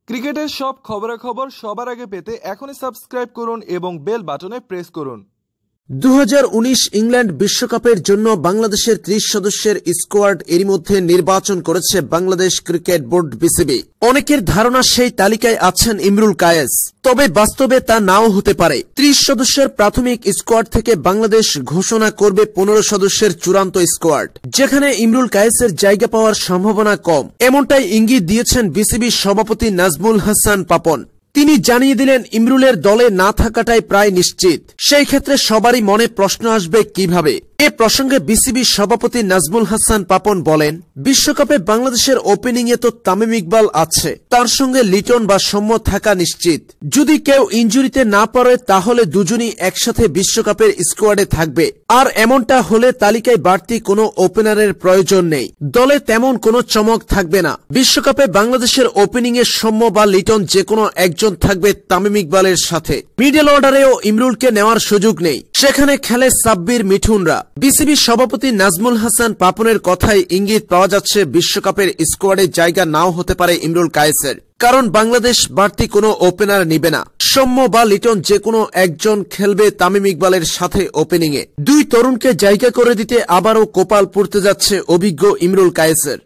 ক্রিকেটের সব খবরাখবর সবার আগে পেতে এখনই সাবস্ক্রাইব করুন এবং বেল বাটনে প্রেস করুন। 2019 ইংল্যান্ড বিশ্বকাপের জন্য বাংলাদেশের 30 সদস্যের স্কোয়াড এরই মধ্যে নির্বাচন করেছে বাংলাদেশ ক্রিকেট বোর্ড বিসিবি। অনেকের ধারণা সেই তালিকায় আছেন ইমরুল কায়েস, তবে বাস্তবে তা নাও হতে পারে। 30 সদস্যের প্রাথমিক স্কোয়াড থেকে বাংলাদেশ ঘোষণা করবে 15 সদস্যের চূড়ান্ত স্কোয়াড, যেখানে ইমরুল কায়েসের জায়গা পাওয়ার সম্ভাবনা কম, এমনটাই ইঙ্গিত দিয়েছেন বিসিবি সভাপতি নাজমুল হাসান পাপন। তিনি জানিয়ে দিলেন ইমরুলের দলে না থাকাটাই প্রায় নিশ্চিত। সেই ক্ষেত্রে সবারই মনে প্রশ্ন আসবে কিভাবে। এ প্রসঙ্গে বিসিবি সভাপতি নাজমুল হাসান পাপন বলেন, বিশ্বকাপে বাংলাদেশের ওপেনিংয়ে তো তামিম ইকবাল আছে, তার সঙ্গে লিটন বা সৌম্য থাকা নিশ্চিত। যদি কেউ ইনজুরিতে না পড়ে তাহলে দুজনই একসাথে বিশ্বকাপের স্কোয়াডে থাকবে, আর এমনটা হলে তালিকায় বাড়তি কোনো ওপেনারের প্রয়োজন নেই। দলে তেমন কোনো চমক থাকবে না। বিশ্বকাপে বাংলাদেশের ওপেনিংয়ে সৌম্য বা লিটন যেকোনো একজন থাকবে তামিম ইকবালের সাথে। মিডল অর্ডারেও ইমরুলকে নেওয়ার সুযোগ নেই, সেখানে খেলে সাব্বির মিঠুনরা। বিসিবি সভাপতি নাজমুল হাসান পাপনের কথায় ইঙ্গিত পাওয়া যাচ্ছে বিশ্বকাপের স্কোয়াডে জায়গা নাও হতে পারে ইমরুল কায়েসের, কারণ বাংলাদেশ বাড়তি কোনো ওপেনার নিবে না। সৌম্য বা লিটন যেকোনো একজন খেলবে তামিম ইকবালের সাথে ওপেনিংয়ে। দুই তরুণকে জায়গা করে দিতে আবারও কপাল পুড়তে যাচ্ছে অভিজ্ঞ ইমরুল কায়েসের।